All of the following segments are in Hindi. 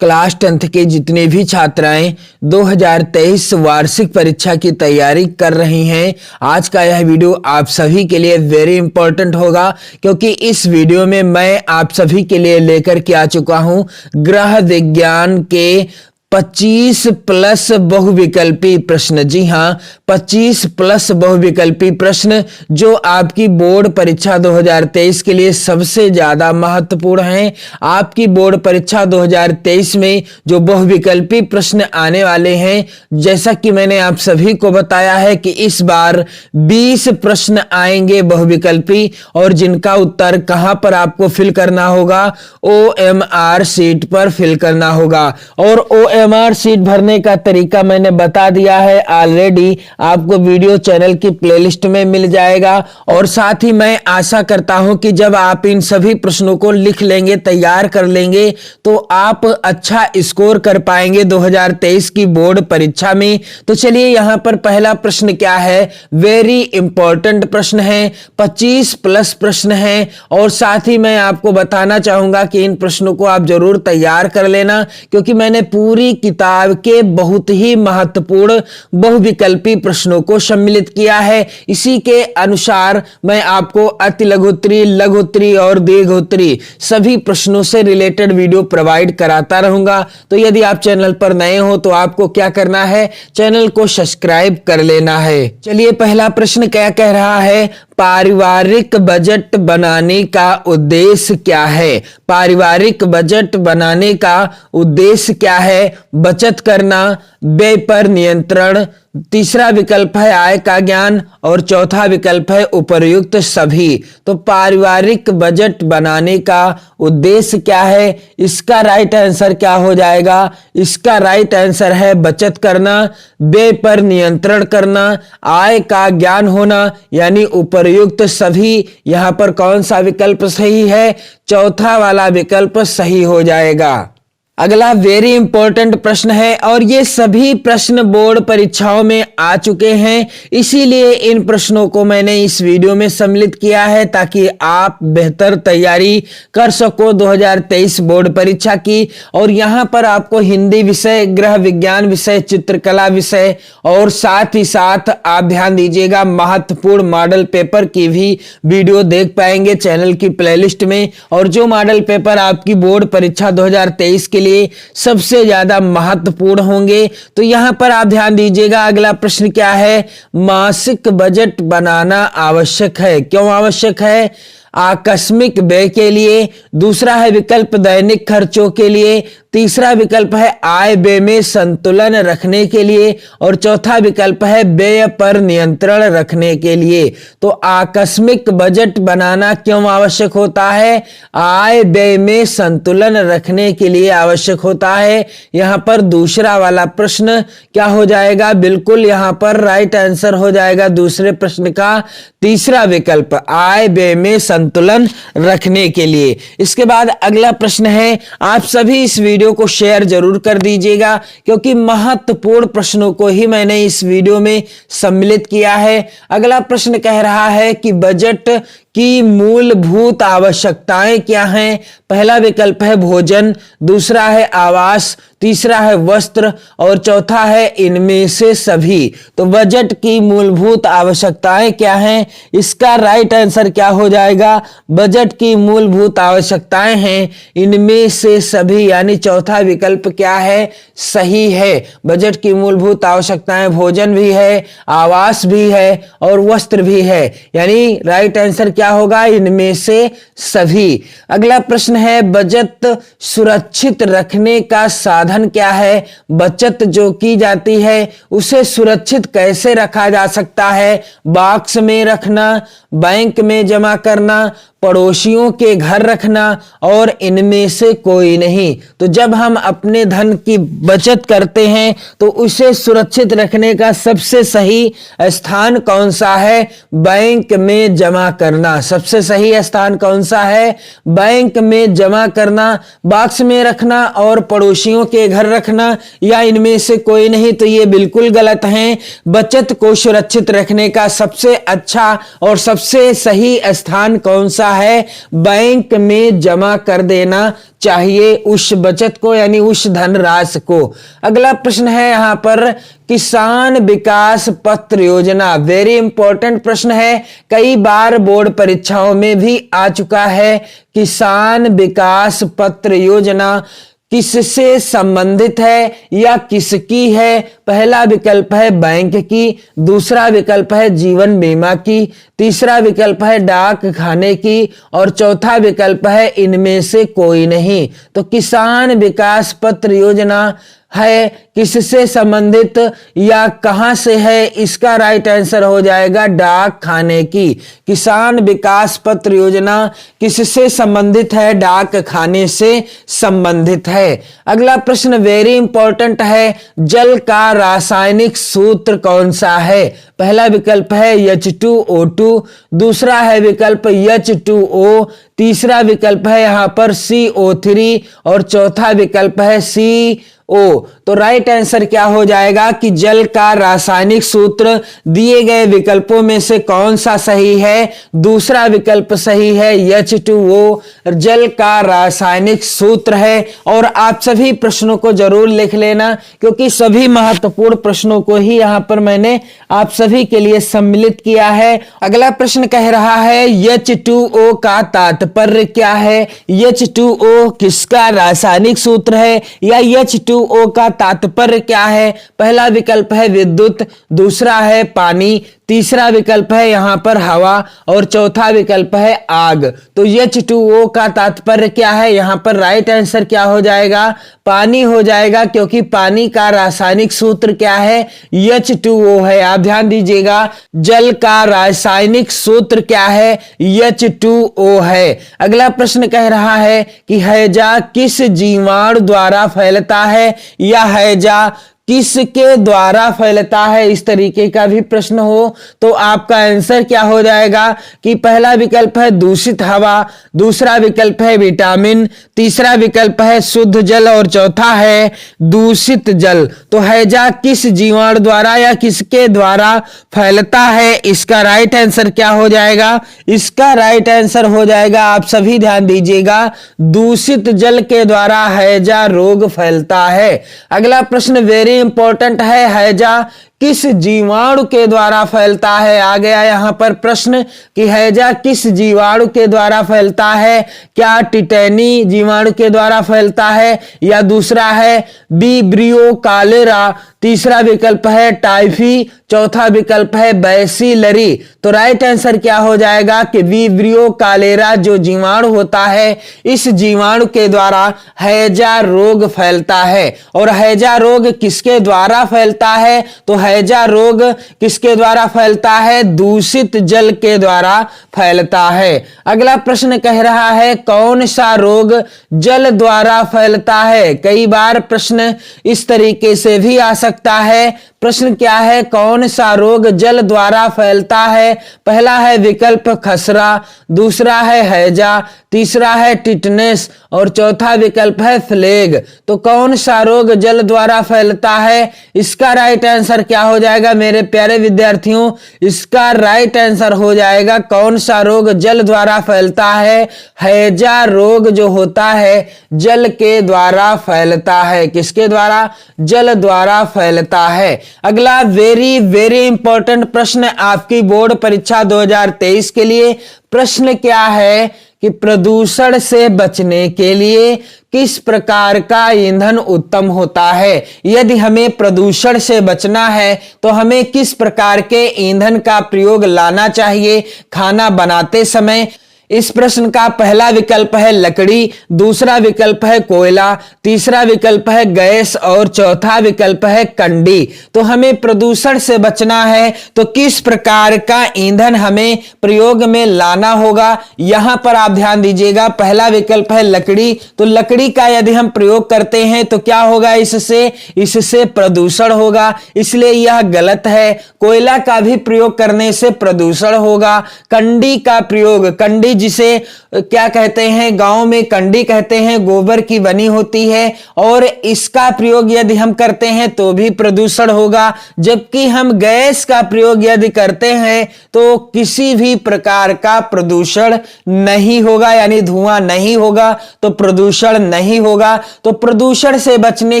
क्लास 10th के जितने भी छात्राएं 2023 वार्षिक परीक्षा की तैयारी कर रही हैं, आज का यह वीडियो आप सभी के लिए वेरी इंपॉर्टेंट होगा, क्योंकि इस वीडियो में मैं आप सभी के लिए लेकर के आ चुका हूं गृह विज्ञान के 25 प्लस बहुविकल्पी प्रश्न। जी हां, 25 प्लस बहुविकल्पी प्रश्न जो आपकी बोर्ड परीक्षा 2023 के लिए सबसे ज्यादा महत्वपूर्ण हैं। आपकी बोर्ड परीक्षा 2023 में जो बहुविकल्पी प्रश्न आने वाले हैं, जैसा कि मैंने आप सभी को बताया है कि इस बार 20 प्रश्न आएंगे बहुविकल्पी, और जिनका उत्तर कहां पर आपको फिल करना होगा, OMR शीट पर फिल करना होगा। और OMR शीट भरने का तरीका मैंने बता दिया है ऑलरेडी, आपको वीडियो चैनल की प्लेलिस्ट में मिल जाएगा। और साथ ही मैं आशा करता हूं कि जब आप इन सभी प्रश्नों को लिख लेंगे, तैयार कर लेंगे, तो आप अच्छा स्कोर कर पाएंगे 2023 की बोर्ड परीक्षा में। तो चलिए यहां पर पहला प्रश्न क्या है, वेरी इंपॉर्टेंट प्रश्न है, 25 प्लस प्रश्न है। और साथ ही मैं आपको बताना चाहूंगा कि इन प्रश्नों को आप जरूर तैयार कर लेना, क्योंकि मैंने पूरी किताब के बहुत ही महत्वपूर्ण बहुविकल्पी प्रश्नों को सम्मिलित किया है। इसी के अनुसार मैं आपको अति लघुत्तरी, लघुत्तरी और दीर्घोत्तरी सभी प्रश्नों से रिलेटेड वीडियो प्रोवाइड कराता रहूंगा। तो यदि आप चैनल पर नए हो तो आपको क्या करना है, चैनल को सब्सक्राइब कर लेना है। चलिए पहला प्रश्न क्या कह रहा है, पारिवारिक बजट बनाने का उद्देश्य क्या है। पारिवारिक बजट बनाने का उद्देश्य क्या है, बचत करना, व्यय पर नियंत्रण, तीसरा विकल्प है आय का ज्ञान, और चौथा विकल्प है उपर्युक्त सभी। तो पारिवारिक बजट बनाने का उद्देश्य क्या है, इसका राइट आंसर क्या हो जाएगा, इसका राइट आंसर है बचत करना, व्यय पर नियंत्रण करना, आय का ज्ञान होना, यानी उपर्युक्त सभी। यहां पर कौन सा विकल्प सही है, चौथा वाला विकल्प सही हो जाएगा। अगला वेरी इंपॉर्टेंट प्रश्न है, और ये सभी प्रश्न बोर्ड परीक्षाओं में आ चुके हैं, इसीलिए इन प्रश्नों को मैंने इस वीडियो में सम्मिलित किया है ताकि आप बेहतर तैयारी कर सको 2023 बोर्ड परीक्षा की। और यहां पर आपको हिंदी विषय, गृह विज्ञान विषय, चित्रकला विषय, और साथ ही साथ आप ध्यान दीजिएगा महत्वपूर्ण मॉडल पेपर की भी वीडियो देख पाएंगे चैनल की प्लेलिस्ट में। और जो मॉडल पेपर आपकी बोर्ड परीक्षा 2023 के लिए सबसे ज्यादा महत्वपूर्ण होंगे, तो यहां पर आप ध्यान दीजिएगा। अगला प्रश्न क्या है, मासिक बजट बनाना आवश्यक है। क्यों आवश्यक है, आकस्मिक व्यय के लिए, दूसरा है विकल्प दैनिक खर्चों के लिए, तीसरा विकल्प है आय व्यय में संतुलन रखने के लिए, और चौथा विकल्प है व्यय पर नियंत्रण रखने के लिए। तो आकस्मिक बजट बनाना क्यों आवश्यक होता है, आय व्यय में संतुलन रखने के लिए आवश्यक होता है। यहां पर दूसरा वाला प्रश्न क्या हो जाएगा, बिल्कुल यहां पर राइट आंसर हो जाएगा दूसरे प्रश्न का तीसरा विकल्प, आय व्यय में संतुलन रखने के लिए। इसके बाद अगला प्रश्न है, आप सभी इस वीडियो को शेयर जरूर कर दीजिएगा, क्योंकि महत्वपूर्ण प्रश्नों को ही मैंने इस वीडियो में सम्मिलित किया है। अगला प्रश्न कह रहा है कि बजट की मूलभूत आवश्यकताएं क्या हैं। पहला विकल्प है भोजन, दूसरा है आवास, तीसरा है वस्त्र, और चौथा है इनमें से सभी। तो बजट की मूलभूत आवश्यकताएं क्या हैं, इसका राइट आंसर क्या हो जाएगा, बजट की मूलभूत आवश्यकताएं हैं इनमें से सभी, यानी चौथा विकल्प क्या है, सही है। बजट की मूलभूत आवश्यकताएं भोजन भी है, आवास भी है, और वस्त्र भी है, यानी राइट आंसर क्या होगा, इनमें से सभी। अगला प्रश्न है, बचत सुरक्षित रखने का साधन क्या है। बचत जो की जाती है उसे सुरक्षित कैसे रखा जा सकता है, बॉक्स में रखना, बैंक में जमा करना, पड़ोसियों के घर रखना, और इनमें से कोई नहीं। तो जब हम अपने धन की बचत करते हैं तो उसे सुरक्षित रखने का सबसे सही स्थान कौन सा है, बैंक में जमा करना। करना। सबसे सही स्थान कौन सा है? बैंक में जमा करना, बॉक्स में रखना और पड़ोसियों के घर रखना, या इनमें से कोई नहीं? तो ये बिल्कुल गलत है। बचत को सुरक्षित रखने का सबसे अच्छा और सबसे सही स्थान कौन सा है? बैंक में जमा कर देना चाहिए उस बचत को, यानी उस धनराशि को। अगला प्रश्न है यहाँ पर किसान विकास पत्र योजना। वेरी इंपॉर्टेंट प्रश्न है, कई बार बोर्ड परीक्षाओं में भी आ चुका है। किसान विकास पत्र योजना किससे संबंधित है या किसकी है? पहला विकल्प है बैंक की, दूसरा विकल्प है जीवन बीमा की, तीसरा विकल्प है डाक खाने की और चौथा विकल्प है इनमें से कोई नहीं। तो किसान विकास पत्र योजना है किससे संबंधित या कहां से है? इसका राइट आंसर हो जाएगा डाक खाने की। किसान विकास पत्र योजना किससे संबंधित है? डाक खाने से संबंधित है। अगला प्रश्न वेरी इंपॉर्टेंट है, जल का रासायनिक सूत्र कौन सा है? पहला विकल्प है H2O2, दूसरा है विकल्प H2O, तीसरा विकल्प है यहां पर CO3 और चौथा विकल्प है CO। तो राइट आंसर क्या हो जाएगा कि जल का रासायनिक सूत्र दिए गए विकल्पों में से कौन सा सही है? दूसरा विकल्प सही है, H2O जल का रासायनिक सूत्र है। और आप सभी प्रश्नों को जरूर लिख लेना, क्योंकि सभी महत्वपूर्ण प्रश्नों को ही यहां पर मैंने आप सभी के लिए सम्मिलित किया है। अगला प्रश्न कह रहा है H2O का तात्पर्य क्या है? H2O किसका रासायनिक सूत्र है या H2O का तात्पर्य क्या है? पहला विकल्प है विद्युत, दूसरा है पानी, तीसरा विकल्प है यहां पर हवा और चौथा विकल्प है आग। तो H2O का तात्पर्य क्या है? यहां पर राइट आंसर क्या हो जाएगा? पानी हो जाएगा, क्योंकि पानी का रासायनिक सूत्र क्या है? H2O है। आप ध्यान दीजिएगा, जल का रासायनिक सूत्र क्या है? H2O है। अगला प्रश्न कह रहा है कि हैजा किस जीवाणु द्वारा फैलता है या हैजा किसके द्वारा फैलता है? इस तरीके का भी प्रश्न हो तो आपका आंसर क्या हो जाएगा कि पहला विकल्प है दूषित हवा, दूसरा विकल्प है विटामिन, तीसरा विकल्प है शुद्ध जल और चौथा है दूषित जल। तो हैजा किस जीवाणु द्वारा या किसके द्वारा फैलता है? इसका राइट आंसर क्या हो जाएगा? इसका राइट आंसर हो जाएगा, आप सभी ध्यान दीजिएगा, दूषित जल के द्वारा हैजा रोग फैलता है। अगला प्रश्न वेरी इंपॉर्टेंट है, हैजा किस जीवाणु के द्वारा फैलता है? आ गया यहां पर प्रश्न कि हैजा किस जीवाणु के द्वारा फैलता है? क्या टिटेनी जीवाणु के द्वारा फैलता है या दूसरा है विब्रियो कालेरा, तीसरा विकल्प है टाइफी, चौथा विकल्प है बैसिलरी। तो राइट आंसर क्या हो जाएगा कि विब्रियो कालेरा जो जीवाणु होता है, इस जीवाणु के द्वारा हैजा रोग फैलता है। और हैजा रोग किसके द्वारा फैलता है? तो हैजा रोग किसके द्वारा फैलता है? दूषित जल के द्वारा फैलता है। अगला प्रश्न कह रहा है कौन सा रोग जल द्वारा फैलता है? कई बार प्रश्न इस तरीके से भी आ सकता है। प्रश्न क्या है? कौन सा रोग जल द्वारा फैलता है? पहला है विकल्प खसरा, दूसरा है हैजा, तीसरा है टिटनेस और चौथा विकल्प है फ्लेग। तो कौन सा रोग जल द्वारा फैलता है? इसका राइट आंसर क्या हो जाएगा मेरे प्यारे विद्यार्थियों? इसका राइट आंसर हो जाएगा कौन सा रोग जल द्वारा फैलता है? हैजा रोग जो होता है जल के द्वारा फैलता है। किसके द्वारा? जल द्वारा फैलता है। अगला वेरी वेरी इंपॉर्टेंट प्रश्न आपकी बोर्ड परीक्षा 2023 के लिए। प्रश्न क्या है कि प्रदूषण से बचने के लिए किस प्रकार का ईंधन उत्तम होता है? यदि हमें प्रदूषण से बचना है तो हमें किस प्रकार के ईंधन का प्रयोग लाना चाहिए खाना बनाते समय? इस प्रश्न का पहला विकल्प है लकड़ी, दूसरा विकल्प है कोयला, तीसरा विकल्प है गैस और चौथा विकल्प है कंडी। तो हमें प्रदूषण से बचना है तो किस प्रकार का ईंधन हमें प्रयोग में लाना होगा, यहां पर आप ध्यान दीजिएगा। पहला विकल्प है लकड़ी, तो लकड़ी का यदि हम प्रयोग करते हैं तो क्या होगा, इससे प्रदूषण होगा, इसलिए यह गलत है। कोयला का भी प्रयोग करने से प्रदूषण होगा। कंडी का प्रयोग, कंडी जिसे क्या कहते हैं, गांव में कंडी कहते हैं, गोबर की बनी होती है, और इसका प्रयोग यदि हम करते हैं तो भी प्रदूषण होगा। जबकि हम गैस का प्रयोग यदि करते हैं तो किसी भी प्रकार का प्रदूषण नहीं होगा, यानी धुआं नहीं होगा, तो प्रदूषण नहीं होगा। तो प्रदूषण से बचने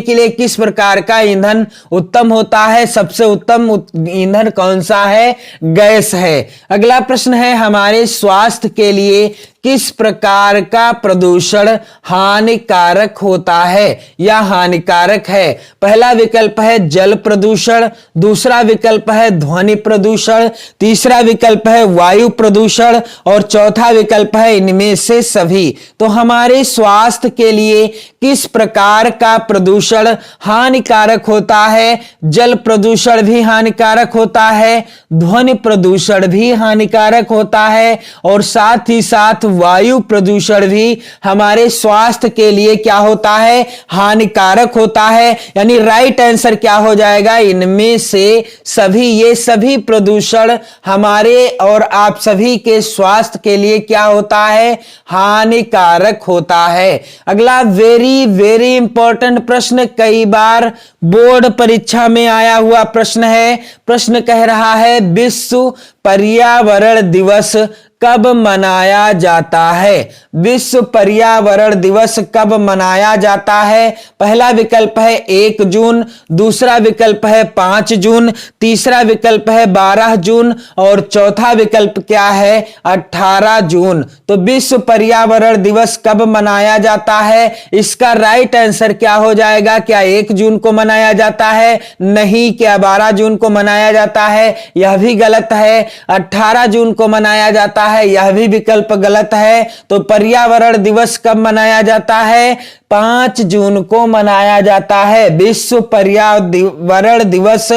के लिए किस प्रकार का ईंधन उत्तम होता है, सबसे उत्तम ईंधन कौन सा है, गैस है। अगला प्रश्न है, हमारे स्वास्थ्य के लिए किस प्रकार का प्रदूषण हानिकारक होता है या हानिकारक है। पहला विकल्प है जल प्रदूषण, दूसरा विकल्प है ध्वनि प्रदूषण, तीसरा विकल्प है वायु प्रदूषण और चौथा विकल्प है इनमें से सभी। तो हमारे स्वास्थ्य के लिए किस प्रकार का प्रदूषण हानिकारक होता है, जल प्रदूषण भी हानिकारक होता है, ध्वनि प्रदूषण भी हानिकारक होता है और साथ ही साथ वायु प्रदूषण भी हमारे स्वास्थ्य के लिए क्या होता है, हानिकारक होता है। यानी राइट आंसर क्या हो जाएगा, इनमें से सभी, ये सभी प्रदूषण हमारे और आप सभी के स्वास्थ्य के लिए क्या होता है, हानिकारक होता है। अगला वेरी वेरी इंपॉर्टेंट प्रश्न, कई बार बोर्ड परीक्षा में आया हुआ प्रश्न है। प्रश्न कह रहा है विश्व पर्यावरण दिवस कब मनाया जाता है, विश्व पर्यावरण दिवस कब मनाया जाता है। पहला विकल्प है 1 जून, दूसरा विकल्प है 5 जून, तीसरा विकल्प है 12 जून और चौथा विकल्प क्या है, 18 जून। तो विश्व पर्यावरण दिवस कब मनाया जाता है, इसका राइट आंसर क्या हो जाएगा, क्या 1 जून को मनाया जाता है, नहीं, क्या 12 जून को मनाया जाता है, यह भी गलत है, 18 जून को मनाया जाता है, यह भी विकल्प गलत है। तो पर्यावरण दिवस कब मनाया जाता है, 5 जून को मनाया जाता है। विश्व पर्यावरण दिवस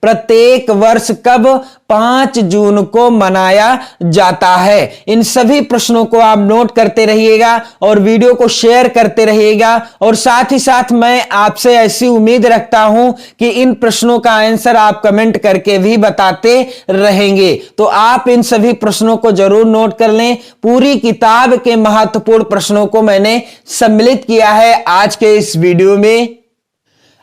प्रत्येक वर्ष कब, 5 जून को मनाया जाता है। इन सभी प्रश्नों को आप नोट करते रहिएगा और वीडियो को शेयर करते रहिएगा और साथ ही साथ मैं आपसे ऐसी उम्मीद रखता हूं कि इन प्रश्नों का आंसर आप कमेंट करके भी बताते रहेंगे। तो आप इन सभी प्रश्नों को जरूर नोट कर लें। पूरी किताब के महत्वपूर्ण प्रश्नों को मैंने सम्मिलित किया है आज के इस वीडियो में।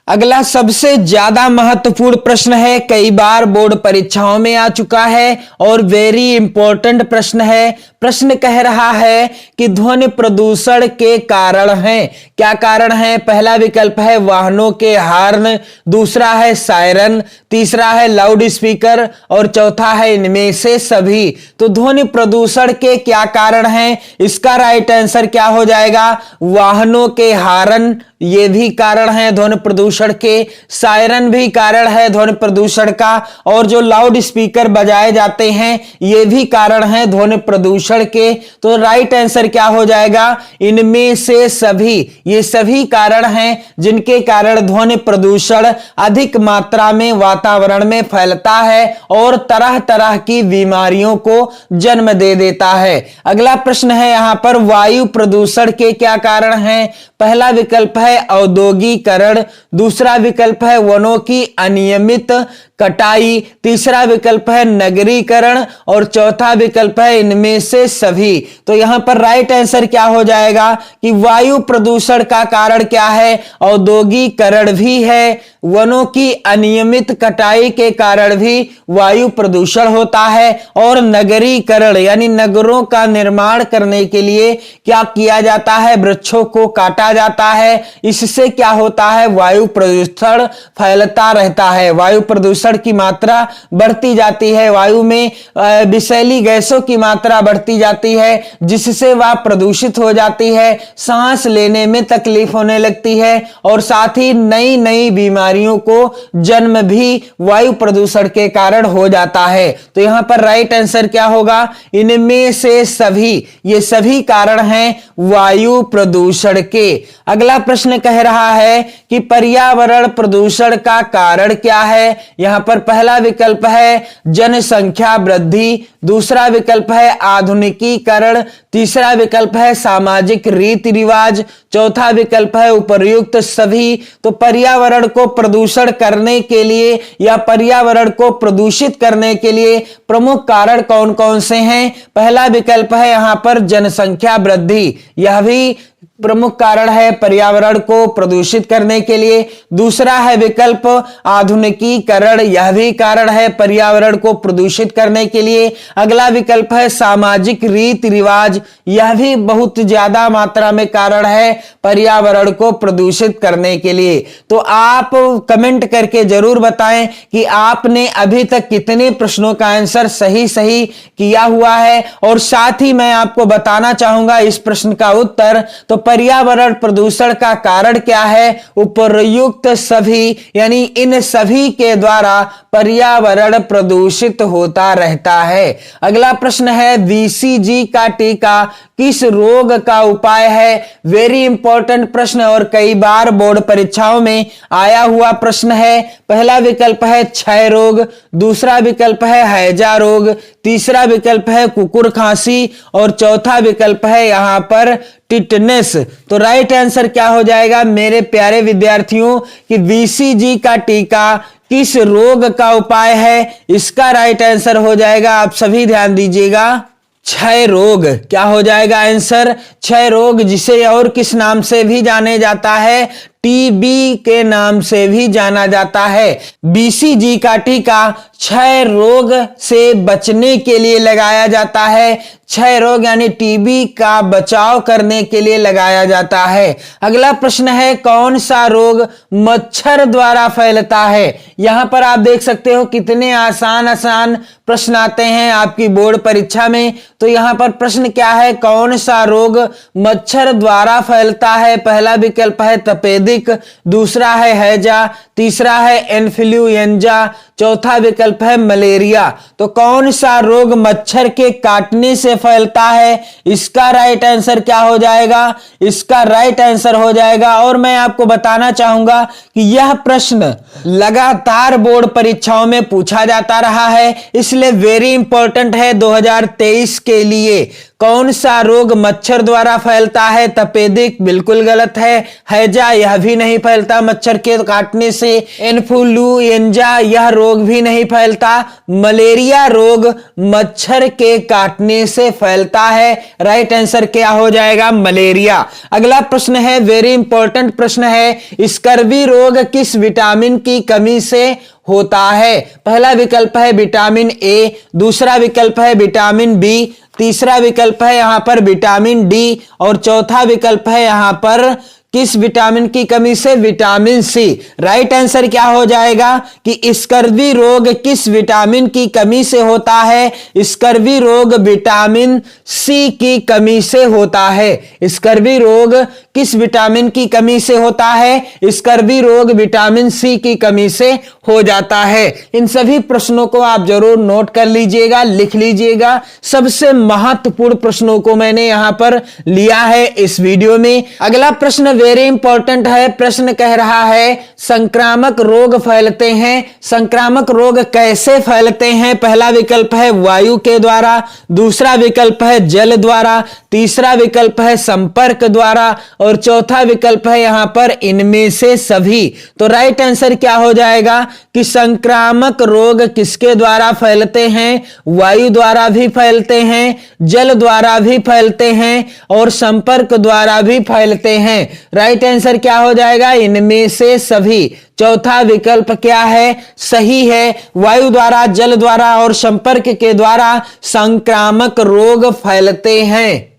अगला सबसे ज्यादा महत्वपूर्ण प्रश्न है, कई बार बोर्ड परीक्षाओं में आ चुका है और वेरी इंपॉर्टेंट प्रश्न है। प्रश्न कह रहा है कि ध्वनि प्रदूषण के कारण हैं, क्या कारण है। पहला विकल्प है वाहनों के हॉर्न, दूसरा है सायरन, तीसरा है लाउड स्पीकर और चौथा है इनमें से सभी। तो ध्वनि प्रदूषण के क्या कारण हैं, इसका राइट आंसर क्या हो जाएगा, वाहनों के हॉर्न ये भी कारण है ध्वनि प्रदूषण के, सायरन भी कारण है ध्वनि प्रदूषण का और जो लाउड स्पीकर बजाए जाते हैं ये भी कारण है ध्वनि प्रदूषण के। तो राइट आंसर क्या हो जाएगा, इनमें से सभी, ये सभी कारण हैं जिनके कारण ध्वनि प्रदूषण अधिक मात्रा में वातावरण में फैलता है और तरह तरह की बीमारियों को जन्म दे देता है। अगला प्रश्न है यहां पर वायु प्रदूषण के क्या कारण हैं। पहला विकल्प है औद्योगिकरण, दूसरा विकल्प है वनों की अनियमित कटाई, तीसरा विकल्प है नगरीकरण और चौथा विकल्प है इनमें से सभी। तो यहां पर राइट आंसर क्या हो जाएगा कि वायु प्रदूषण का कारण क्या है, औद्योगिकरण भी है, वनों की अनियमित कटाई के कारण भी वायु प्रदूषण होता है और नगरीकरण यानी नगरों का निर्माण करने के लिए क्या किया जाता है, वृक्षों को काटा जाता है। इससे क्या होता है, वायु प्रदूषण फैलता रहता है, वायु प्रदूषण की मात्रा बढ़ती जाती है, वायु में विषैली गैसों की मात्रा बढ़ती बढ़ती जाती है, जिससे वह प्रदूषित हो जाती है, सांस लेने में तकलीफ होने लगती है और साथ ही नई नई बीमारियों को जन्म भी वायु प्रदूषण के कारण हो जाता है। तो यहां पर राइट आंसर क्या होगा? इनमें से सभी, ये सभी कारण हैं वायु प्रदूषण के। अगला प्रश्न कह रहा है कि पर्यावरण प्रदूषण का कारण क्या है? यहां पर पहला विकल्प है जनसंख्या वृद्धि, दूसरा विकल्प है आधुनिकीकरण, तीसरा विकल्प है सामाजिक रीति रिवाज, चौथा विकल्प है उपर्युक्त सभी। तो पर्यावरण को प्रदूषण करने के लिए या पर्यावरण को प्रदूषित करने के लिए प्रमुख कारण कौन कौन से हैं? पहला विकल्प है यहां पर जनसंख्या वृद्धि, यह भी प्रमुख कारण है पर्यावरण को प्रदूषित करने के लिए। दूसरा है विकल्प आधुनिकीकरण, यह भी कारण है पर्यावरण को प्रदूषित करने के लिए। अगला विकल्प है सामाजिक रीति रिवाज, यह भी बहुत ज्यादा मात्रा में कारण है पर्यावरण को प्रदूषित करने के लिए। तो आप कमेंट करके जरूर बताएं कि आपने अभी तक कितने प्रश्नों का आंसर सही सही किया हुआ है, और साथ ही मैं आपको बताना चाहूंगा इस प्रश्न का उत्तर। तो पर्यावरण प्रदूषण का कारण क्या है? उपर्युक्त सभी, यानी इन सभी के द्वारा पर्यावरण प्रदूषित होता रहता है। अगला प्रश्न है बीसीजी का टीका किस रोग का उपाय है? वेरी इंपॉर्टेंट प्रश्न और कई बार बोर्ड परीक्षाओं में आया हुआ प्रश्न है। पहला विकल्प है क्षय रोग, दूसरा विकल्प है हैजा रोग, तीसरा विकल्प है कुकुर खांसी और चौथा विकल्प है यहां पर टिटनेस। तो राइट आंसर क्या हो जाएगा मेरे प्यारे विद्यार्थियों कि बीसीजी का टीका किस रोग का उपाय है? इसका राइट आंसर हो जाएगा, आप सभी ध्यान दीजिएगा, क्षय रोग। क्या हो जाएगा आंसर? क्षय रोग, जिसे और किस नाम से भी जाने जाता है? टीबी के नाम से भी जाना जाता है। बीसीजी का टीका क्षय रोग से बचने के लिए लगाया जाता है। क्षय रोग यानी टीबी का बचाव करने के लिए लगाया जाता है। अगला प्रश्न है कौन सा रोग मच्छर द्वारा फैलता है? यहां पर आप देख सकते हो कितने आसान आसान प्रश्न आते हैं आपकी बोर्ड परीक्षा में। तो यहां पर प्रश्न क्या है? कौन सा रोग मच्छर द्वारा फैलता है? पहला विकल्प है तपेदिक, दूसरा है हैजा, तीसरा है इन्फ्लुएंजा, चौथा विकल्प है मलेरिया। तो कौन सा रोग मच्छर के काटने से फैलता है? इसका राइट आंसर क्या हो जाएगा? इसका राइट आंसर हो जाएगा, और मैं आपको बताना चाहूंगा कि यह प्रश्न लगातार बोर्ड परीक्षाओं में पूछा जाता रहा है, इसलिए वेरी इंपॉर्टेंट है 2023 के लिए। कौन सा रोग मच्छर द्वारा फैलता है? तपेदिक बिल्कुल गलत है। हैजा यह भी नहीं फैलता मच्छर के काटने से। इन्फ्लुएंजा यह रोग भी नहीं फैलता। मलेरिया रोग मच्छर के काटने से फैलता है। राइट आंसर क्या हो जाएगा? मलेरिया। अगला प्रश्न है वेरी इंपॉर्टेंट प्रश्न है, स्कर्वी रोग किस विटामिन की कमी से होता है? पहला विकल्प है विटामिन ए, दूसरा विकल्प है विटामिन बी, तीसरा विकल्प है यहां पर विटामिन डी और चौथा विकल्प है यहां पर किस विटामिन की कमी से? Vitamin C. राइट आंसर क्या हो जाएगा कि स्कर्वी रोग किस विटामिन की कमी से होता है? स्कर्वी रोग विटामिन सी की कमी से होता है। स्कर्वी रोग किस विटामिन की कमी से होता है? स्कर्वी रोग विटामिन सी की कमी से हो जाता है। इन सभी प्रश्नों को आप जरूर नोट कर लीजिएगा, लिख लीजिएगा। सबसे महत्वपूर्ण प्रश्नों को मैंने यहां पर लिया है इस वीडियो में। अगला प्रश्न वेरी इंपॉर्टेंट है। प्रश्न कह रहा है संक्रामक रोग फैलते हैं। संक्रामक रोग कैसे फैलते हैं? पहला विकल्प है वायु के द्वारा, दूसरा विकल्प है जल द्वारा, तीसरा विकल्प है संपर्क द्वारा और चौथा विकल्प है यहां पर इनमें से सभी। तो राइट आंसर क्या हो जाएगा कि संक्रामक रोग किसके द्वारा फैलते हैं? वायु द्वारा भी फैलते हैं, जल द्वारा भी फैलते हैं और संपर्क द्वारा भी फैलते हैं। राइट आंसर क्या हो जाएगा? इनमें से सभी। चौथा विकल्प क्या है? सही है। वायु द्वारा, जल द्वारा और संपर्क के द्वारा संक्रामक रोग फैलते हैं।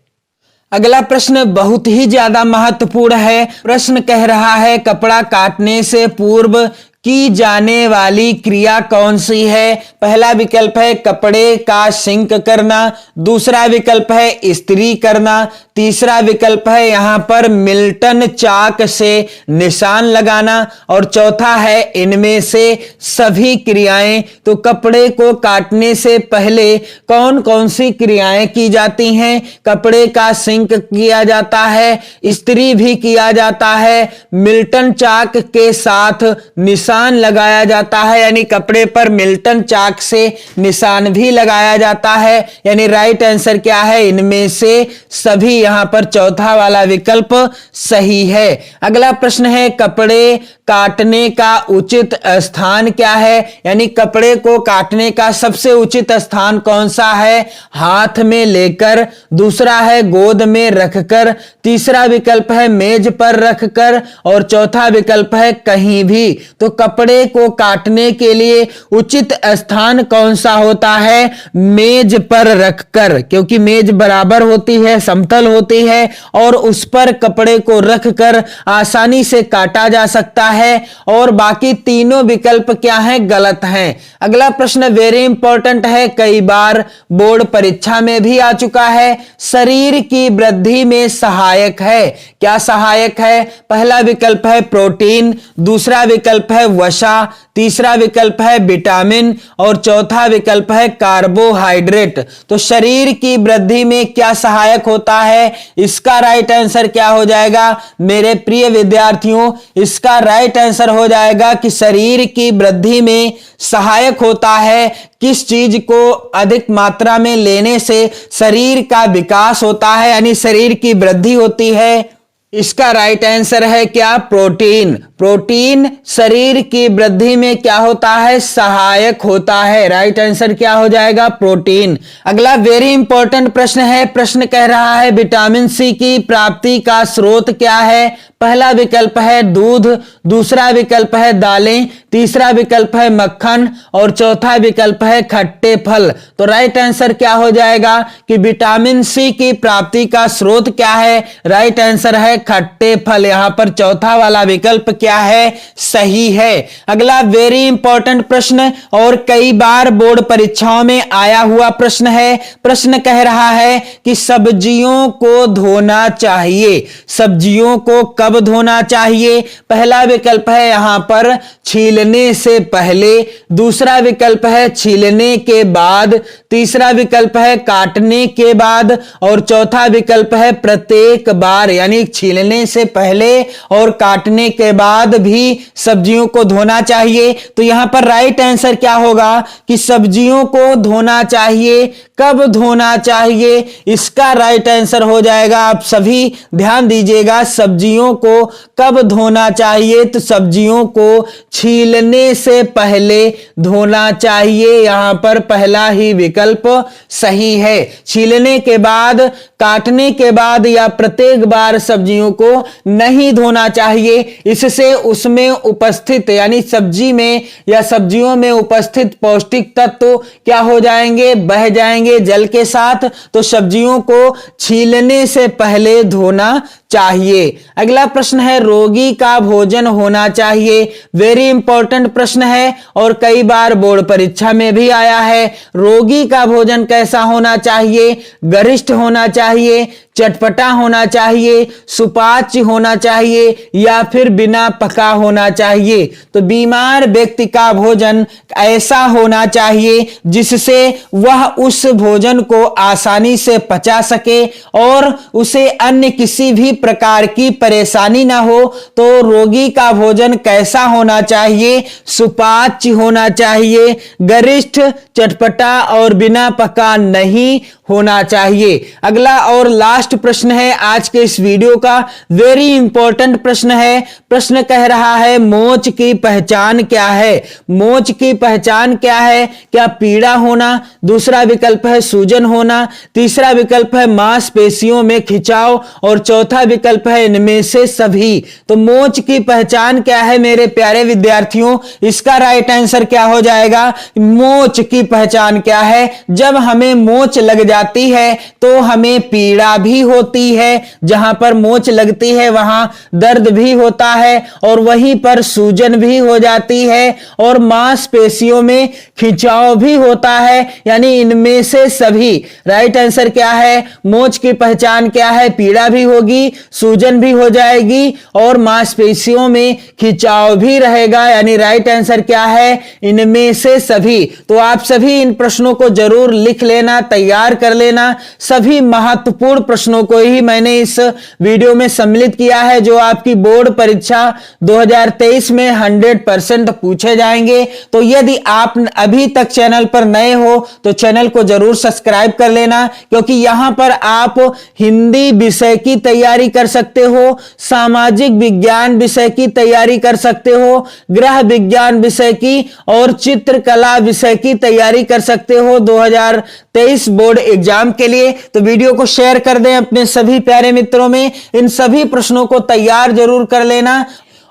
अगला प्रश्न बहुत ही ज्यादा महत्वपूर्ण है। प्रश्न कह रहा है कपड़ा काटने से पूर्व की जाने वाली क्रिया कौन सी है? पहला विकल्प है कपड़े का सिंक करना, दूसरा विकल्प है इस्त्री करना, तीसरा विकल्प है यहां पर मिल्टन चाक से निशान लगाना और चौथा है इनमें से सभी क्रियाएं। तो कपड़े को काटने से पहले कौन कौन सी क्रियाएं की जाती हैं? कपड़े का सिंक किया जाता है, इस्त्री भी किया जाता है, मिल्टन चाक के साथ निशान लगाया जाता है, यानी कपड़े पर मिल्टन चाक से निशान भी लगाया जाता है। यानी राइट आंसर क्या है? इनमें से सभी। यहां पर चौथा वाला विकल्प सही है। अगला प्रश्न है कपड़े काटने का उचित स्थान क्या है? यानी कपड़े को काटने का सबसे उचित स्थान कौन सा है? हाथ में लेकर, दूसरा है गोद में रखकर, तीसरा विकल्प है मेज पर रखकर और चौथा विकल्प है कहीं भी। तो कपड़े को काटने के लिए उचित स्थान कौन सा होता है? मेज पर रखकर, क्योंकि मेज बराबर होती है, समतल होती है और उस पर कपड़े को रखकर आसानी से काटा जा सकता है और बाकी तीनों विकल्प क्या हैं? गलत हैं। अगला प्रश्न वेरी इंपॉर्टेंट है, कई बार बोर्ड परीक्षा में भी आ चुका है। शरीर की वृद्धि में सहायक है, क्या सहायक है? पहला विकल्प है प्रोटीन, दूसरा विकल्प है वसा, तीसरा विकल्प है विटामिन और चौथा विकल्प है कार्बोहाइड्रेट। तो शरीर की वृद्धि में क्या सहायक होता है? इसका राइट आंसर क्या हो जाएगा मेरे प्रिय विद्यार्थियों? इसका राइट आंसर हो जाएगा कि शरीर की वृद्धि में सहायक होता है। किस चीज को अधिक मात्रा में लेने से शरीर का विकास होता है, यानी शरीर की वृद्धि होती है? इसका राइट आंसर है क्या? प्रोटीन। प्रोटीन शरीर की वृद्धि में क्या होता है? सहायक होता है। राइट आंसर क्या हो जाएगा? प्रोटीन। अगला वेरी इंपॉर्टेंट प्रश्न है, प्रश्न कह रहा है विटामिन सी की प्राप्ति का स्रोत क्या है? पहला विकल्प है दूध, दूसरा विकल्प है दालें, तीसरा विकल्प है मक्खन और चौथा विकल्प है खट्टे फल। तो राइट आंसर क्या हो जाएगा कि विटामिन सी की प्राप्ति का स्रोत क्या है? राइट आंसर है खट्टे फल। यहां पर चौथा वाला विकल्प क्या है? सही है। अगला वेरी इंपॉर्टेंट प्रश्न और कई बार बोर्ड परीक्षाओं में आया हुआ प्रश्न है। प्रश्न कह रहा है कि सब्जियों को धोना चाहिए, सब्जियों को कब धोना चाहिए? पहला विकल्प है यहां पर छीलने से पहले, दूसरा विकल्प है छीलने के बाद, तीसरा विकल्प है काटने के बाद और चौथा विकल्प है प्रत्येक बार, यानी छीलने से पहले और काटने के बाद भी सब्जियों को धोना चाहिए। तो यहां पर राइट आंसर क्या होगा कि सब्जियों को धोना चाहिए। कब धोना चाहिए? इसका राइट आंसर हो जाएगा, आप सभी ध्यान दीजिएगा, सब्जियों को कब धोना चाहिए? तो सब्जियों को छीलने से पहले धोना चाहिए। यहां पर पहला ही विकल्प सही है। छीलने के बाद, काटने के बाद या प्रत्येक बार सब्जियों को नहीं धोना चाहिए। इससे उसमें उपस्थित, यानी सब्जी में या सब्जियों में उपस्थित पौष्टिक तत्व क्या हो जाएंगे? बह जाएंगे जल के साथ। तो सब्जियों को छीलने से पहले धोना चाहिए। अगला प्रश्न है रोगी का भोजन होना चाहिए। वेरी इंपॉर्टेंट प्रश्न है और कई बार बोर्ड परीक्षा में भी आया है। रोगी का भोजन कैसा होना चाहिए? गरिष्ठ होना चाहिए, चटपटा होना चाहिए, सुपाच्य होना चाहिए या फिर बिना पका होना चाहिए? तो बीमार व्यक्ति का भोजन ऐसा होना चाहिए जिससे वह उस भोजन को आसानी से पचा सके और उसे अन्य किसी भी प्रकार की परेशानी ना हो। तो रोगी का भोजन कैसा होना चाहिए? सुपाच्य होना चाहिए, गरिष्ठ, चटपटा और बिना पका नहीं होना चाहिए। अगला और लास्ट प्रश्न है आज के इस वीडियो का, वेरी इंपॉर्टेंट प्रश्न है। प्रश्न कह रहा है मोच की पहचान क्या है? मोच की पहचान क्या है? क्या पीड़ा होना, दूसरा विकल्प है सूजन होना, तीसरा विकल्प है मांसपेशियों में खिंचाव और चौथा विकल्प है इनमें से सभी। तो मोच की पहचान क्या है मेरे प्यारे विद्यार्थियों? इसका राइट आंसर क्या हो जाएगा? मोच की पहचान क्या है? जब हमें मोच लग जाती जाती है तो हमें पीड़ा भी होती है, जहां पर मोच लगती है वहां दर्द भी होता है और वहीं पर सूजन भी हो जाती है और मांसपेशियों में खिंचाव भी होता है। यानी इनमें से सभी राइट आंसर क्या है? मोच की पहचान क्या है? पीड़ा भी होगी, सूजन भी हो जाएगी और मांसपेशियों में खिंचाव भी रहेगा। यानी राइट आंसर क्या है? इनमें से सभी। तो आप सभी इन प्रश्नों को जरूर लिख लेना, तैयार कर लेना। सभी महत्वपूर्ण प्रश्नों को ही मैंने इस वीडियो में सम्मिलित किया है जो आपकी बोर्ड परीक्षा 2023 में 100% पूछे जाएंगे। तो यदि आप अभी तक चैनल पर नए हो तो चैनल को जरूर सब्सक्राइब कर लेना, क्योंकि यहां पर आप हिंदी विषय की तैयारी कर सकते हो, सामाजिक विज्ञान विषय की तैयारी कर सकते हो, गृह विज्ञान विषय की और चित्रकला विषय की तैयारी कर सकते हो 2023 बोर्ड एग्जाम के लिए। तो वीडियो को शेयर कर दें अपने सभी प्यारे मित्रों में, इन सभी प्रश्नों को तैयार जरूर कर लेना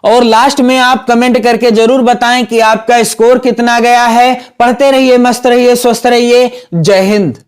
और लास्ट में आप कमेंट करके जरूर बताएं कि आपका स्कोर कितना गया है। पढ़ते रहिए, मस्त रहिए, स्वस्थ रहिए। जय हिंद।